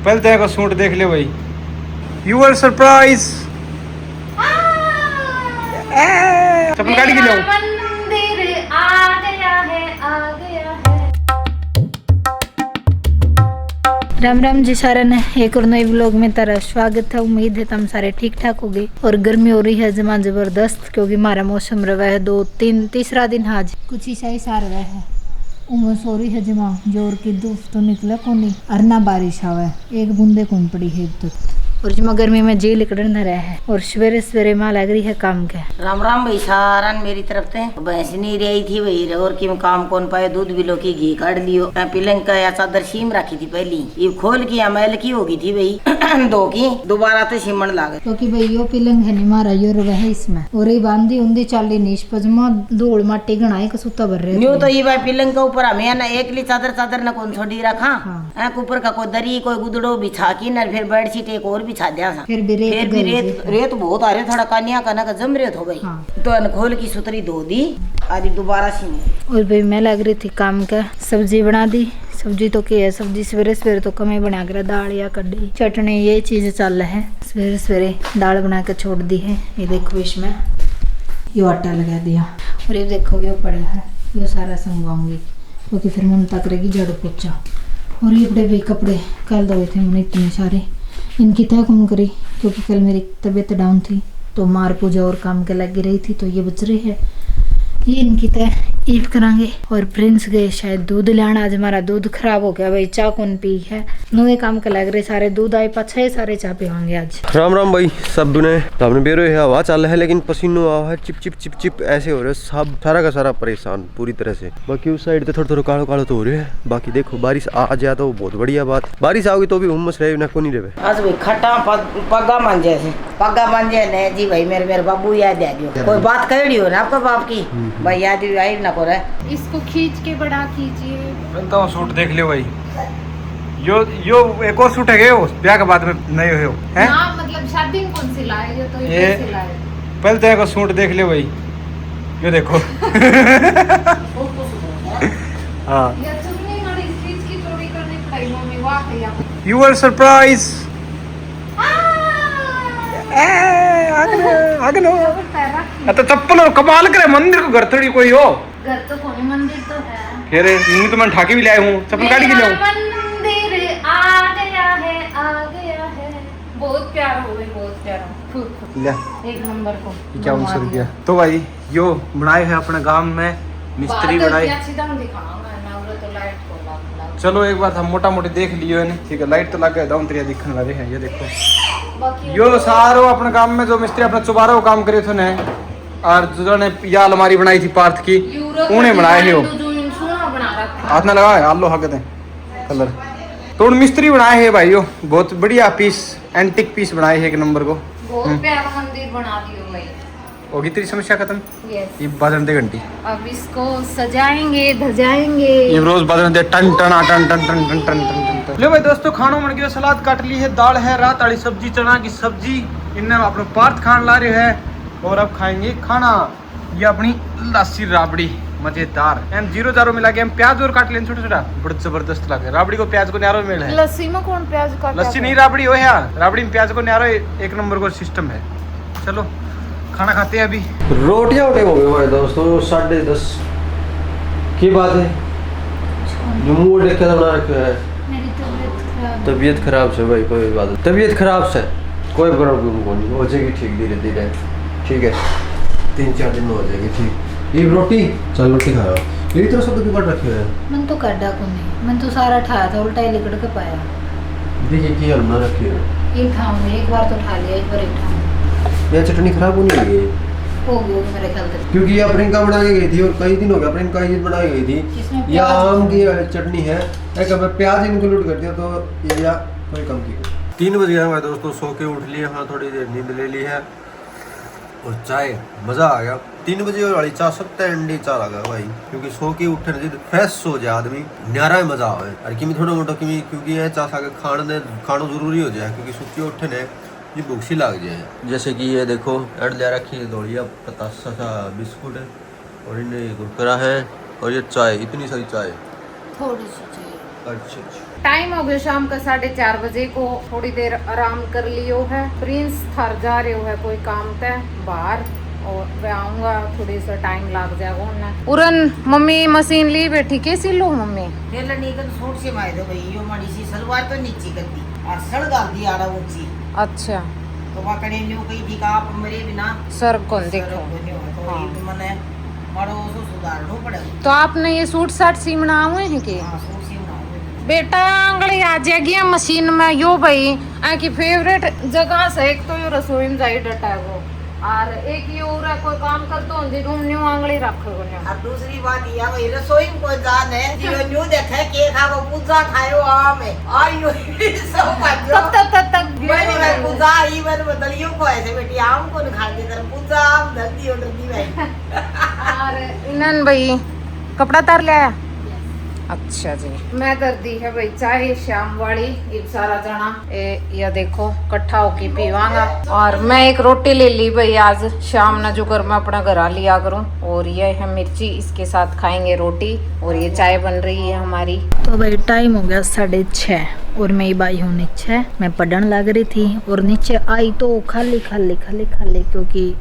पहले तेरे को सूट देख ले भाई। You are surprise. चप्पल काट के लो। मंदिर आ गया है, आ गया है। राम राम जी सारे ने एक और नए व्लॉग में तेरा स्वागत है। उम्मीद है तुम सारे ठीक ठाक होगे। और गर्मी हो रही है जमा जबरदस्त, क्योंकि हमारा मौसम रहा है 2-3 तीसरा दिन आज कुछ ऐसा ही सा रहा है। उमस हो रही है जमा जोर की, धूप तो निकला को नहीं और ना बारिश आवे, एक बूंदे कौन पड़ी है तो। और जमा गर्मी में जी लिकड़न रहा है और सवेरे सवेरे माँ लग रही है काम के। राम राम भाई सारन मेरी तरफ से। भैंस नहीं रही थी भाई और कि काम कौन पाए, दूध भी लो की घी काट लियो। पिलंग का या चादर सीम रखी थी पहली, ये खोल की या मैल की होगी थी भाई दो की दोबारा तो सीमन लागे, क्योंकि भाई यो पिलंग है नहीं मारा यो रवा है इसमें। और ये बांधी उंदी चाली नीच पजमा धूल माटी गणाई का सुता भर रहे। न्यू तो ये भाई पिलंग के ऊपर हमें ना एकली चादर न कौन छोड़ी रखा। हाँ। ऊपर का कोई दरी कोई गुदड़ो बिछा की न फिर बेडशीट एक और बिछा दिया। फिर भी रेत बहुत आ रहे, थोड़ा कानिया का ना जम रेत हो गई। हाँ। तो अनखोल की सुतरी धो दी आज दोबारा सी। और भाई मैं लग रही थी काम का, सब्जी बना दी। सब्जी तो क्या है, सब्जी सवेरे सवेरे तो कम ही बना कर, दाल या कड़ी चटनी ये चीजें चल रहा है। सवेरे सवेरे दाल बना के छोड़ दी है। ये देखो इसमें यो आटा लगा दिया और ये देखो यो पड़ा है, यो सारा संगवाऊंगी क्योंकि फिर ममता करेगी झाड़ू पोछा। और ये बड़े भाई कपड़े कल धोए थे मैंने इतने सारे, इनकी तय कौन करी क्योंकि कल मेरी तबीयत डाउन थी तो मार पूजा और काम के लगी रही थी, तो ये बच रही है। ये इनकी तय ईद करांगे। और प्रिंस गए शायद दूध लाना, आज हमारा दूध खराब हो गया भाई, चाह कौन पी है। नए काम के लग रहे सारे, दूध आए पाछे सारे चाह पे होंगे आज। राम राम भाई सब दुने सामने बेरो है, हवा चल रहा है लेकिन पसीनो आ है, चिप चिप चिप चिप ऐसे हो रहे सब, सारा का सारा परेशान पूरी तरह से। बाकी उस साइड पे थोड़ा थोड़ा कालो कालो तो हो रहे हैं। बाकी देखो बारिश आ जाए तो बहुत बढ़िया बात, बारिश आओगी तो भी हुम्मस रहे ना को नहीं रहे। आज भाई खट्टा पग्गा मान जैसे पग्गा मान जाए ने जी भाई, मेरे बाबू याद आ गयो। कोई बात कही हो ना आपका बाप की भाई, याद आई ना करे। इसको खींच के बड़ा कीजिए। तो सूट देख ले भाई। यो एक और सूट है वो ब्याह के बाद में नए हो हैं। हाँ, मतलब शादी में कौन सी लाए, ये तो ये सिलाए। पहले तेरे को सूट देख ले भाई, यो देखो। हाँ, यू आर सरप्राइज। तो चप्पल और कमाल करे, मंदिर को घर थोड़ी कोई हो। घर तो कोई मंदिर तो है। फिर यूं तो मैं ठाके भी लाया हूँ, चप्पल काट के लाऊं। मंदिर आ गया है, आ गया है। बहुत प्यार हो गई, बहुत प्यार। एक नंबर को 5100 रुपया। तो भाई यो बनाए है अपने गांव में मिस्त्री बनाए। चलो एक बार हम मोटा मोटी देख लियो है, ठीक है। लाइट तो लग गया, दाउन तरिया दिखने वाले हैं। ये देखो यो सारो अपने काम में जो मिस्त्री अपना चुबारो काम करे थे ने, और जिन्होंने या अलमारी बनाई थी पार्थ की, उन्हें बनाए है। हाथ ना लगा आलो हक दे कलर तो मिस्त्री बनाए है भाई। यो बहुत बढ़िया पीस, एंटिक पीस बनाए है एक नंबर को। बहुत प्यारा मंदिर बना दियो भाई। होगी तेरी समस्या खत्म। यस। ये बाजन दे घंटी, अब इसको सजाएंगे धजाएंगे। ये रोज बाजन दे टन टन टन टन टन टन टन टन। लो भाई दोस्तों, खानों मन गया, सलाद काट ली है, दाल है, रात वाली सब्जी चना की सब्जी इन्हें अपने पार्थ खान ला रहे है। और अब खाएंगे खाना, ये अपनी लस्सी राबड़ी मजेदार। एम 0 मिला के हम प्याज और काट लें छोटा छोटा, बड़ा जबरदस्त लगे। राबड़ी को प्याज को न्यारो मिल है। लस्सी में कौन प्याज काटता है? लस्सी नहीं राबड़ी हो है, राबड़ी में प्याज को न्यारो एक नंबर को सिस्टम है। चलो खाना खाते हैं अभी। रोटियां उठे हो गए भाई दोस्तों, 10:30 की बात है। जो मुंह देख के बना रखा है। मेरी तबीयत खराब से भाई, कोई बात नहीं, तबीयत खराब से कोई प्रॉब्लम को नहीं, हो जाएगी ठीक धीरे धीरे, ठीक है। 3-4 दिन में हो जाएगी ठीक। ये रोटी चल रोटी खाओ, यही तो सब काट रखे हैं। मन तो काटा को नहीं, मन तो सारा ठाया था, उल्टा ही लिकड़ के पाया। देखिए की हलना रखी है, एक ठाऊंगे, एक बार तो ठा लिया, एक बार एक ठाऊंगा। यह चटनी खराब होनी है हो गई मेरे ख्याल से, क्योंकि ये प्रियंका बना के गई थी और कई दिन हो गया प्रियंका ये बनाई गई थी। ये आम की चटनी है, एक मैं प्याज इंक्लूड कर दिया तो ये या कोई कम की। 3 बज गया हमारे दोस्तों, सो के उठ लिए, हाँ थोड़ी देर नींद ले ली है और चाय मज़ा आ गया। 3 बजे वाली चाय सत्ता अंडी चाय लगा भाई, क्योंकि सो के उठे ना फ्रेश हो जाए आदमी, न्यारा मजा आवे। और किमी थोड़ा मोटा किमी, क्योंकि यह चाय खा के खाना जरूरी हो जाए, क्योंकि सुखी उठे ने ये भूख सी लग जाए। जैसे कि ये देखो एड ले रखी है दौड़िया पतासा सा बिस्कुट है और इन्हें कुरकुरा है और ये चाय, इतनी सारी चाय थोड़ी सी चाहिए। अच्छा टाइम हो गया शाम का 4:30 बजे को। थोड़ी देर आराम कर लियो है। प्रिंस थर जा रहे है कोई काम तय बाहर, और मैं आऊंगा थोड़ी सा टाइम लग जाएगा उन्हें। उरन मम्मी मशीन ली बैठी, कैसी लो मम्मी? टेलर नहीं कर सूट से मार दो भाई, यो माड़ी सी सलवार तो नीचे कर दी और सड़ डाल दी आड़ा ऊंची। अच्छा तो वहाँ कड़े न्यू कही थी का आप मेरे बिना सर कौन देखो। तो ये मने मारो उसको सुधारना पड़ेगा। तो आपने ये सूट साट सीमना हुए हैं कि? हाँ सूट सीमना हुए। बेटा आंगली आ जाएगी मशीन में यो भाई की फेवरेट जगह से एक तो यो रसोई में जाई डटा है वो, और एक ये और कोई काम करतो जी रूम न्यू आंगली रखो न्यू। और दूसरी बात ये भाई रसोई में कोई जान है जो न्यू देखे के खा वो पूजा खायो आम है और यो सब बात तक मैं पूजा ही मैंने बदलियो को ऐसे बेटी आम को खा के तर पूजा आम धरती और दी भाई। और इनन भाई कपड़ा तार लिया? अच्छा जी, मैं कर दी है भाई चाय शाम वाली। ये सारा जना ये देखो इकट्ठा होके पीवांगा। और मैं एक रोटी ले ली भाई आज शाम ना, जो कर मैं अपना घर आ लिया करूं। और ये है मिर्ची, इसके साथ खाएंगे रोटी। और ये चाय बन रही है हमारी। तो भाई टाइम हो गया 6:30 और मैं बाई हूँ नीचे। मैं पढ़ने लग रही थी और नीचे आई तो खाली खाली खाली खाली, क्योंकि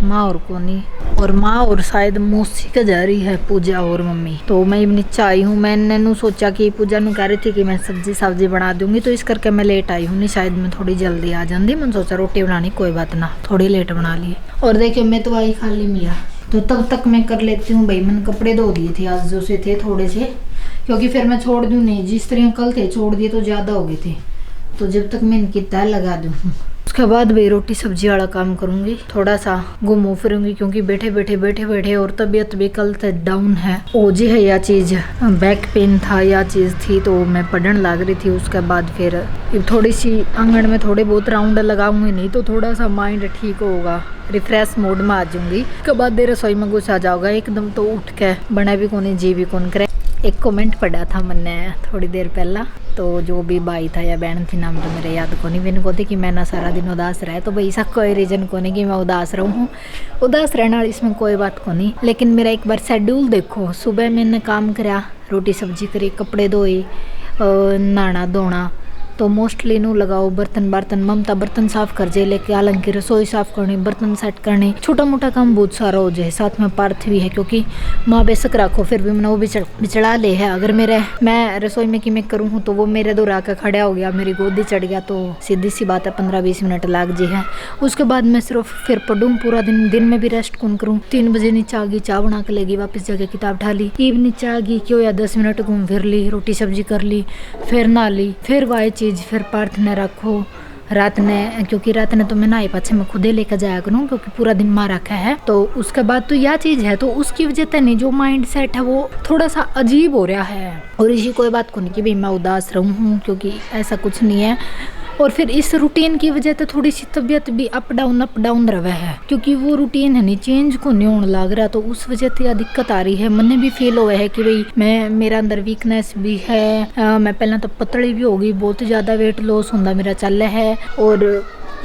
माँ और कोनी और माँ और शायद मौसी का जा रही है पूजा और मम्मी। तो मैं नीचे आई हूँ। मैंने नू सोचा कि पूजा नू कह रही थी कि मैं सब्जी बना दूंगी, तो इस करके मैं लेट आई हूँ। नहीं शायद मैं थोड़ी जल्दी आ जाती। मैंने सोचा रोटी बनानी कोई बात ना, थोड़ी लेट बना ली। और देखिए मैं तो आई खाली मिला, तो तब तक मैं कर लेती हूँ भाई। मैंने कपड़े धो दिए थे आज जो से थे थोड़े से, क्योंकि फिर मैं छोड़ दूँ नहीं। जिस तरह कल थे छोड़ दिए तो ज़्यादा हो गए थे, तो जब तक मैं इनकी तय लगा दूँ उसके बाद भाई रोटी सब्जी वाला काम करूंगी। थोड़ा सा घूमू फिरूंगी, क्योंकि बैठे बैठे और तबीयत भी कल तक डाउन है। ओजी है या चीज़ बैक पेन था या चीज़ थी, तो मैं पढ़ने लग रही थी। उसके बाद फिर थोड़ी सी आंगन में थोड़े बहुत राउंड लगाऊंगी, नहीं तो थोड़ा सा माइंड ठीक होगा, रिफ्रेश मोड में आ जाऊंगी। उसके बाद देर रसोई में घुसा जाओगा एकदम, तो उठ के बना भी कौन जी भी कौन करे। एक कमेंट पढ़ा था मैंने थोड़ी देर पहला, तो जो भी भाई था या बहन थी नाम तो मेरे याद को नहीं, मैंने कहते कि मैं ना सारा दिन उदास रहे। तो भाई ऐसा कोई रीज़न को नहीं कि मैं उदास रहूँ। उदास रहना इसमें कोई बात को नहीं, लेकिन मेरा एक बार शेड्यूल देखो। सुबह मैंने काम करा, रोटी सब्जी करी, कपड़े धोए, नहाना धोना, तो मोस्टली नू लगाओ बर्तन ममता बर्तन साफ कर जाए, लेके हालांकि रसोई साफ करनी, बर्तन सेट करने, छोटा मोटा काम बहुत सारा हो जाए। साथ में पार्थ भी है, क्योंकि माँ बेशक रखो फिर भी मैंने वो बिचड़ा ले है। अगर मैं रसोई में कि मैं करूँ हूँ तो वो मेरे दो आकर खड़ा हो गया, मेरी गोदी चढ़ गया, तो सीधी सी बात है 15-20 मिनट लग जाए है। उसके बाद मैं सिर्फ फिर पढ़ूँ पूरा दिन में भी रेस्ट कौन करूँ। 3 बजे नीचे आ गई, चाय बना के लेगी, वापस जाके किताब ढा ली। ईब नीचे आ गई, क्यों या 10 मिनट घूम फिर ली, रोटी सब्जी कर ली, फिर नहा ली, फिर वाई चीज़, फिर पार्थ ने रखो रात ने, क्योंकि रात ने तो मैं नहाई पाछे मैं खुदे लेकर जाया करूँ, क्योंकि पूरा दिन माँ रखा है। तो उसके बाद तो यह चीज़ है, तो उसकी वजह से नहीं जो माइंड सेट है वो थोड़ा सा अजीब हो रहा है। और इसी कोई बात को नहीं कि भाई मैं उदास रहूँ हूँ, क्योंकि ऐसा कुछ नहीं है। और फिर इस रूटीन की वजह से थोड़ी सी तबीयत भी अप डाउन रहा है, क्योंकि वो रूटीन है नहीं चेंज को नहीं होने लग रहा, तो उस वजह से दिक्कत आ रही है। मैंने भी फील हुआ है कि भाई मेरा अंदर वीकनेस भी है। मैं पहले तो पतली भी होगी, बहुत ज़्यादा वेट लॉस होता मेरा चल है, और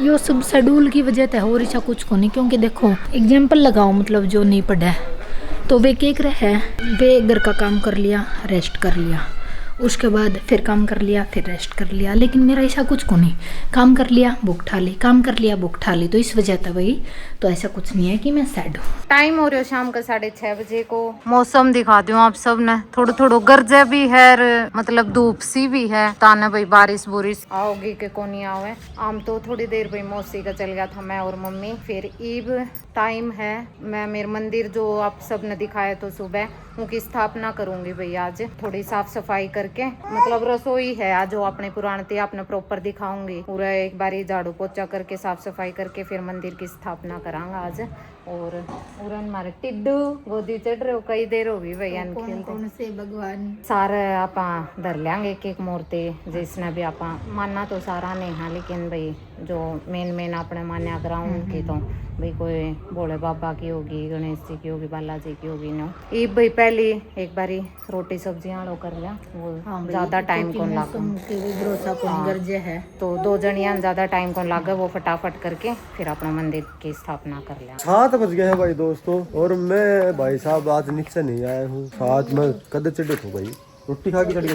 ये सब शेड्यूल की वजह से हो रही कुछ को नहीं। क्योंकि देखो एग्जाम्पल लगाओ, मतलब जो नहीं पढ़ा तो वे केक रहे, वे घर का काम कर लिया, रेस्ट कर लिया, उसके बाद फिर काम कर लिया, फिर रेस्ट कर लिया। लेकिन मेरा ऐसा कुछ को नहीं, काम कर लिया भूख ठा ली, काम कर लिया भूख ठा ली, तो इस वजह से भाई तो ऐसा कुछ नहीं है कि मैं सैड हूँ। टाइम हो रहा है शाम का 6:30 बजे को। मौसम दिखा दूं आप सब ने, थोड़ा गरजे भी है, मतलब धूप सी भी है, ताने भाई बारिश आओगी के को नहीं आवे। आम तो थोड़ी देर भाई मौसी का चल गया था, मैं और मम्मी। फिर ईब टाइम है, मैं मेरे मंदिर जो आप सब ने दिखाया तो सुबह उनकी स्थापना करूंगी भाई आज, थोड़ी साफ सफाई करके। मतलब रसोई है आज जो अपने पुराने थे आपने प्रॉपर दिखाऊंगी, पूरा एक बारी झाड़ू पोछा करके साफ सफाई करके फिर मंदिर की स्थापना करांगा आज। और उरन मारे टिड्डू गोदी चढ़ रहे हो, कई देर होगी भैया कौन से भगवान सारे आप धर लेंगे एक मूर्ति, जिसने भी आप मानना तो सारा नहीं है, लेकिन भाई जो मेन अपने मान्या ग्राउंड की, तो भाई कोई भोले बाबा की होगी, गणेश जी की होगी, बालाजी की होगी। नो ये भाई पहली एक बारी रोटी सब्जियां लो कर लिया, वो ज्यादा टाइम कौन लगा है, तो 2 जनियां ज्यादा टाइम कौन लगा, वो फटाफट करके फिर अपना मंदिर की स्थापना कर लिया। 7 बज गए हैं भाई दोस्तों, और मैं भाई साहब आज नीचे नहीं आया हूँ, साथ में कद चढ़े थे भाई, रोटी खा के चढ़ी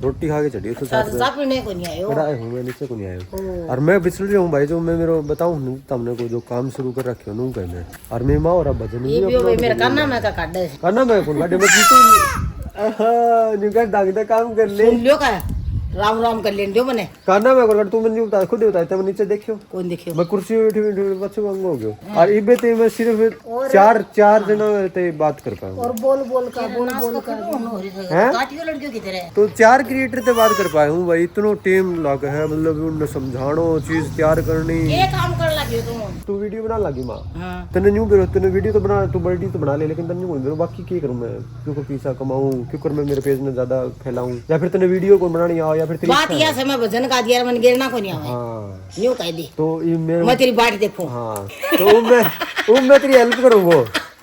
रोटी खा के चढ़ी तो चाय पीने को नहीं आयो बड़ा हूँ मैं नीचे को नहीं आया और मैं पिछल रहा हूँ भाई जो मैं मेरे बताऊँ तुमने को जो काम शुरू कर रखे हो कहने और मैं माँ और भजन ये भी भाई मेरा कान्ना मैं का काट दे कान्ना मैं कौन काटे मैं जीतो दागदा काम कर ले लियो का राम राम कर लेन दियो मने कान्ना मैं कौन तू मैंने बता खुद बताया मैं नीचे देखियो कौन देखियो मैं कुर्सी पे बैठी बैठी बच्चों वांग हो गयो और इबे ते मैं सिर्फ चार जना ते बात कर पाऊं और बोल बोल का हैं काटियो लड़कियों की तरह तो 4 क्रिएटर ते बात कर पाए हूं भाई इतनो टाइम लग है मतलब उन्हें समझानो चीज तैयार करनी ये काम कर लगे तू वीडियो बना लगी मां हां तने न्यू बेरो तने वीडियो तो बना तू बड़ी तो बना ले लेकिन तने बोल बेरो बाकी की करूं मैं क्यों पैसा कमाऊं क्यों कर मैं मेरे पेज में ज्यादा फैलाऊं या फिर तने वीडियो को बनानी आ या फिर तेरी बात यह से मैं भजन का दिया मन गिरना को नहीं आवे हां यूं कह दी तो ये मैं तेरी बाट देखूं हां तो मैं तेरी हेल्प करूंगा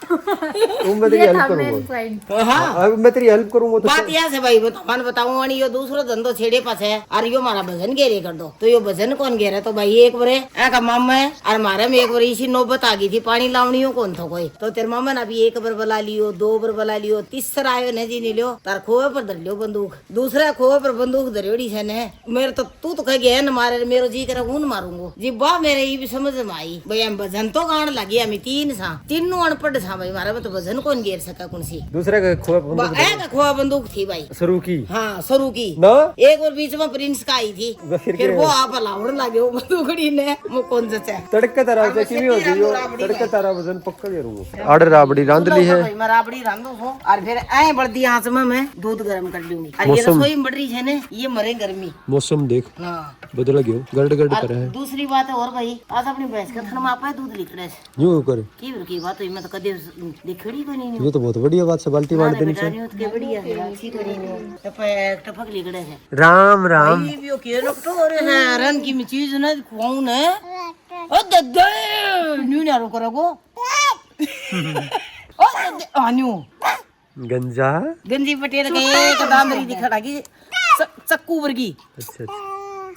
मैं तेरी हेल्प करूंगा हां मैं तेरी हेल्प करूंगा तो बात यह से भाई मन बताऊं वानी यो दूसरो धंधो छेड़े पास है और यो मारा भजन घेरे कर दो तो यो भजन कौन घेरे तो भाई एक बारे का मामा है और मारे में एक बार इसी नौबत आ गई थी पानी लावनी हो कौन था कोई तो तेरे मामा ने अभी एक बार बुला लियो 2 बार बुला लियो तीसरा आयो ने जी नहीं लियो तार खोए पर धर लियो बंदूक दूसरा खोए पर बंदूक धरियोड़ी से ने मेरे तो तू तो कह गया न मारे मेरो जी करे ऊन मारूंगो जी बा मेरे ये भी समझ में आई भाई हम भजन तो गान लगी हमें 3 सा तीनों अनपढ़ सा भाई मारे में तो भजन कौन घेर सका कौन सी दूसरे का खोआ बंदूक थी भाई शुरू की हाँ शुरू की ना एक और बीच में प्रिंस का आई थी फिर वो आप लावड़ लगे वो बंदूकड़ी ने वो कौन सा तड़का तारा से किमी होती है तड़का तारा वजन पक्का करूंगा आड़ राबड़ी रांध ली है मैं राबड़ी रांधो हूं और फिर ऐ बढ़ती आंच में मैं दूध गर्म कर लूंगी और ये रसोई में बढ़ रही है ने ये मरे गर्मी मौसम देख हां बदल गयो गड़ गड़ कर है दूसरी बात है और भाई आज अपनी भैंस का थन में आपा दूध लिखड़े यूं कर की बात हुई मैं तो कदे देखड़ी कोई नहीं ये तो बहुत बढ़िया बात से बाल्टी बांट देनी चाहिए के बढ़िया है अच्छी तो नहीं टपक लिखड़े है राम राम ये भी ओके लोग तो और है रन की चीज ना कौन है ओ दद्दे न्यू ना रो करोगो ओ दद्दे आन्यू गंजा गंजी पटेल के एक दांदरी दिखड़ा की चक्कू वर्गी अच्छा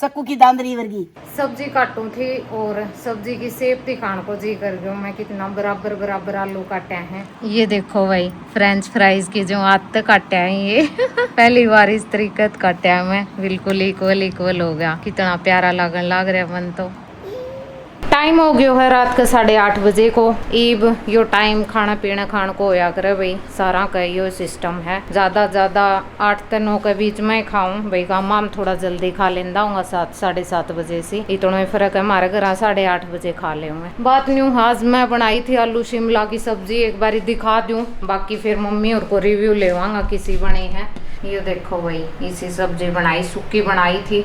चक्कू की दांदरी वर्गी सब्जी काटू थी और सब्जी की सेब दिखाने को जी कर गयो मैं कितना बराबर बराबर आलू काटे हैं ये देखो भाई फ्रेंच फ्राइज की जो आते काटे हैं ये पहली बार इस तरीके काटे हैं मैं बिल्कुल इक्वल हो गया कितना प्यारा लगन लग रहा मन तो टाइम हो गयो है रात के 8:30 बजे को ईब यो टाइम खाना पीना खान को होया करे भाई सारा का यो सिस्टम है ज्यादा 8 से 9 के बीच में खाऊं भाई काम हम थोड़ा जल्दी खा लेंदा हूँ 7 7:30 बजे से इतना ही फर्क है हमारे घर 8:30 बजे खा ले हुए बात न्यू आज मैं बनाई थी आलू शिमला की सब्जी एक बार दिखा दूं बाकी फिर मम्मी और को रिव्यू लेवांगा किसी बनी है ये देखो भाई इसी सब्जी बनाई सूखी बनाई थी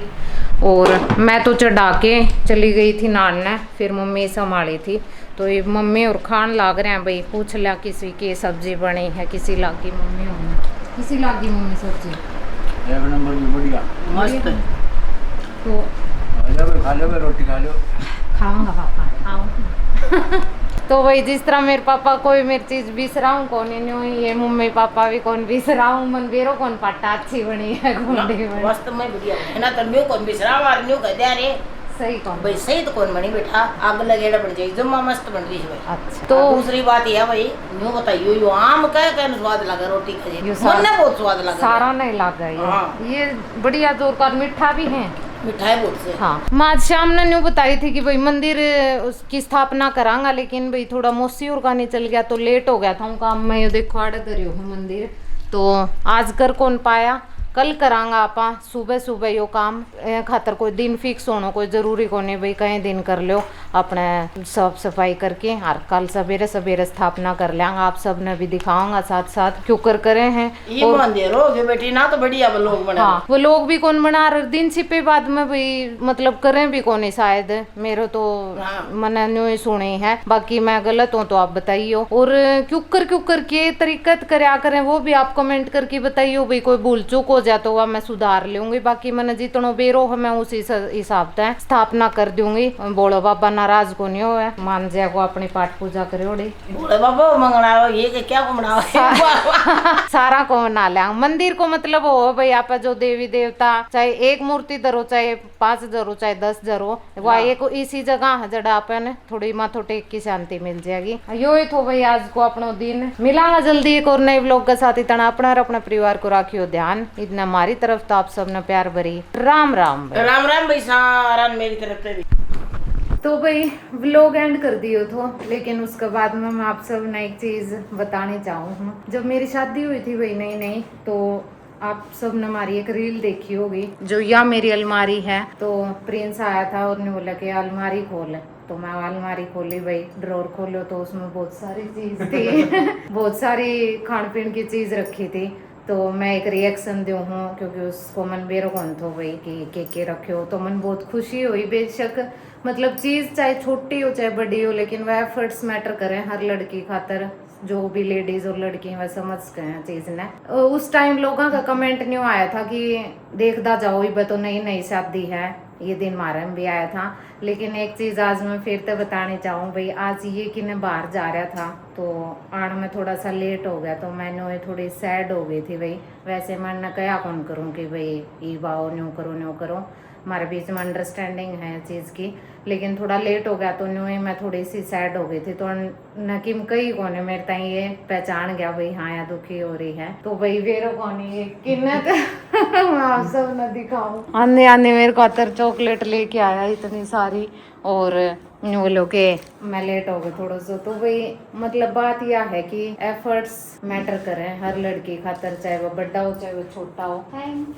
और मैं तो चढ़ा के चली गई थी नानने फिर मम्मी संभाली थी तो ये मम्मी और खान लाग रहे हैं भाई पूछ लिया किसी की सब्जी बनी है किसी लागी मम्मी होने किसी लागी मम्मी सब्जी बढ़िया मस्त तो खा लो रोटी खा लो खाऊंगा पापा आओ तो वही जिस तरह मेरे पापा कोई मेरी चीज बिसराऊं कौन ये मम्मी पापा भी कौन बिसराऊं मन बेरो कौन पाटा अच्छी बनी है मस्त मैं बढ़िया है ना तन्मियो कौन बिसरा मार न्यू कह दे रे सही कौन भाई सही तो कौन बनी बेटा आग लगेड़ा बढ़ जाए जम्मा मस्त बन रही है भाई अच्छा तो दूसरी बात ये है भाई न्यू बताइयो यो आम कह स्वाद लगा रोटी खाए मन बहुत स्वाद लगा सारा नहीं लगा ये बढ़िया जोरदार मीठा भी है मिठाई बहुत से हाँ मैं आज शाम ने न्यू बताई थी कि भाई मंदिर उसकी स्थापना करांगा लेकिन भाई थोड़ा मौसी और का नहीं चल गया तो लेट हो गया था काम में देखो आड़े धरियो हूँ मंदिर तो आज कर कौन पाया कल करांगा आपा सुबह यो काम खातर कोई दिन फिक्स होना कोई जरूरी को नहीं भाई कहीं दिन कर लो अपने साफ सफाई करके और कल सवेरे स्थापना कर लेंगे आप सब ने भी दिखाऊंगा साथ साथ क्यों करे हैं ये मंदिर हो गए बेटी ना तो बढ़िया वो लोग बना हाँ वो लोग भी कौन बना रहे दिन छिपे बाद में भाई मतलब करें भी कौन शायद मेरे तो मैंने न्यू सुनी है बाकी मैं गलत हूँ तो आप बताइयो और क्यों कर के तरीकत करया करें वो भी आप कमेंट करके बताइयो भाई कोई भूल चूक हो जाए तो वह मैं सुधार लूंगी, बाकी मैंने जितनो बेरो है मैं उसी हिसाब से स्थापना कर दूंगी। बोलो बाबा नाराज को नहीं हो, मान जाए को अपनी पाठ पूजा करे ओड़ी बोले बाबा मंगना ये क्या को मनाओ सारा को मना लिया। मंदिर को मतलब हो भाई आप जो देवी देवता चाहे एक मूर्ति धरो, चाहे 5 धरो, चाहे 10 धरो, वह एक इसी जगह है जड़ा अपन थोड़ी माथो टेक की शांति मिल जाएगी। यो ही तो भाई आज को अपनो दिन मिलांगा जल्दी एक और नए व्लॉग के साथ। इतना अपना और अपने परिवार को राखियो ध्यान। इतना हमारी तरफ तो आप सबने प्यार भरी राम राम भाई। राम राम भाई सारा मेरी तरफ से भी। तो भाई व्लॉग एंड कर दियो तो, लेकिन उसके बाद में मैं आप सब ने एक चीज बताने चाहूँ। जब मेरी शादी हुई थी भाई नई तो आप सब ने हमारी एक रील देखी होगी, जो या मेरी अलमारी है। तो प्रिंस आया था और ने बोला कि अलमारी खोल, तो मैं अलमारी खोली भाई, ड्रॉर खोलो तो उसमें बहुत सारी चीज थी बहुत सारी खान पीन की चीज रखी थी। तो मैं एक रिएक्शन दूँ हूँ क्योंकि उसको मन बेरो कौन थो भाई कि के रखे हो, तो मन बहुत खुशी हुई। बेशक मतलब चीज़ चाहे छोटी हो चाहे बड़ी हो, लेकिन वह एफर्ट्स मैटर करें हर लड़की खातर। जो भी लेडीज और लड़की वह समझ गए चीज ने। उस टाइम लोगों का कमेंट नहीं आया था कि देखता जाओ ये तो नई शादी है, ये दिन मारे में भी आया था। लेकिन एक चीज आज मैं फिर से बतानी चाहूँ भाई, आज ये कि मैं बाहर जा रहा था तो आने में थोड़ा सा लेट हो गया, तो मैंने थोड़ी सैड हो गई थी भाई। वैसे मैंने क्या कौन करूँ कि भाई ये बाओ न्यू करो, हमारे बीच में अंडरस्टैंडिंग है चीज़ की। लेकिन थोड़ा लेट हो गया तो न्यू ही मैं थोड़ी सी सैड हो गई थी। तो नकीम कई कोने मेरे ताई ये पहचान गया भाई हाँ या दुखी हो रही है, तो भाई वेरो कोनी ये किन्नत आप सब न दिखाऊं। आने मेरे को अतर चॉकलेट लेके आया इतनी सारी, और न्यू लो के मैं लेट हो गई थोड़ा सा। तो भाई मतलब बात यह है कि एफर्ट्स मैटर करें हर लड़की खातर, चाहे वो बड़ा हो चाहे वो छोटा हो।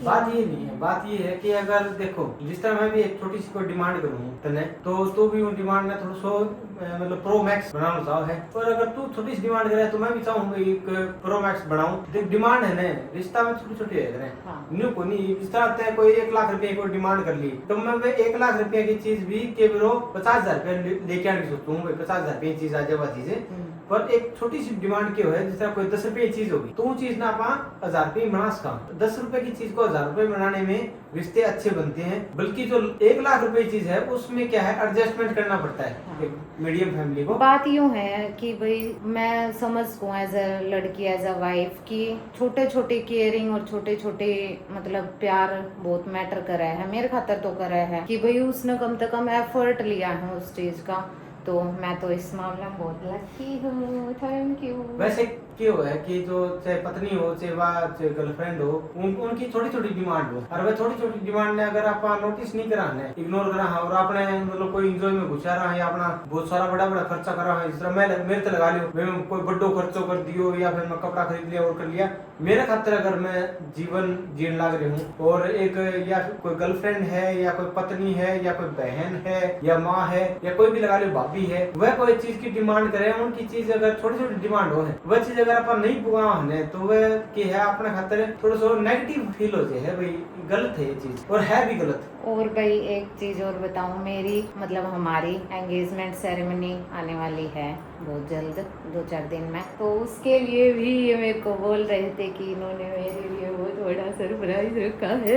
बात ये नहीं है, बात ये है कि अगर देखो जिस तरह मैं भी एक छोटी सी कोई डिमांड करूँ तने तो भी उन डिमांड में थोड़ा सो मतलब प्रो मैक्स बनाना चाहो है, और अगर तू छोटी सी डिमांड करे तो मैं भी चाहूंगा एक प्रो मैक्स बनाऊं। देख डिमांड है ना रिश्ता में छोटी छोटी है न्यू को नहीं। जिस तरह कोई 1 लाख रुपए की डिमांड कर ली तो मैं 1 लाख रुपए की चीज भी केवल 50,000 रुपए लेके आने की सोचता हूँ। 50,000 रुपए की चीज आ जाए चीजें, पर एक छोटी सी डिमांड क्यों है, जिस तरह कोई 10 रुपए की चीज होगी तो वो चीज ना आप 1000 रुपए बना सका। 10 रुपए की चीज को 1000 रुपए बनाने में रिश्ते अच्छे बनते हैं, बल्कि जो 1 लाख रुपए की चीज है उसमें क्या है एडजस्टमेंट करना पड़ता है एक मीडियम फैमिली को। बात यूँ है कि भाई मैं समझ को एज अ लड़की एज अ वाइफ की छोटे छोटे केयरिंग और छोटे छोटे मतलब प्यार बहुत मैटर कर रहा है मेरे खातर। तो कर रहा है कि भाई उसने कम से कम एफर्ट लिया है उस चीज का, तो मैं तो इस मामले में बहुत लकी हूँ। Thank you. वैसे क्यों है कि जो चाहे पत्नी हो चाहे गर्लफ्रेंड हो उनकी छोटी छोटी डिमांड हो, और वह छोटी छोटी डिमांड ने अगर आप नोटिस नहीं करा इग्नोर करा और आपने मतलब कोई इंजॉय में घुसा रहा है या अपना बहुत सारा बड़ा बड़ा खर्चा करा है, जिस तरह मैं मेरे तो लगा लियो मैं कोई बड़ो खर्चो कर दियो या फिर मैं कपड़ा खरीद लिया और कर लिया। मेरे खातिर अगर मैं जीवन जीने लग रही हूँ और एक या कोई गर्लफ्रेंड है या कोई पत्नी है या कोई बहन है या माँ है या कोई भी लगा लो भाभी है, वह कोई चीज की डिमांड करे, उनकी चीज अगर छोटी छोटी डिमांड हो है वह चीज अगर अपन नहीं पुगा है तो वह की है अपने खातिर थोड़ा सा नेगेटिव फील हो जाए है भाई गलत है ये चीज, और है भी गलत। और भाई एक चीज और बताऊं, मेरी मतलब हमारी एंगेजमेंट सेरेमनी आने वाली है बहुत जल्द 2-4 दिन में, तो उसके लिए भी ये मेरे को बोल रहे थे कि इन्होंने मेरे लिए बहुत बड़ा सरप्राइज रखा है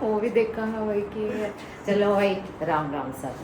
वो भी देखा है भाई कि चलो भाई राम राम सब।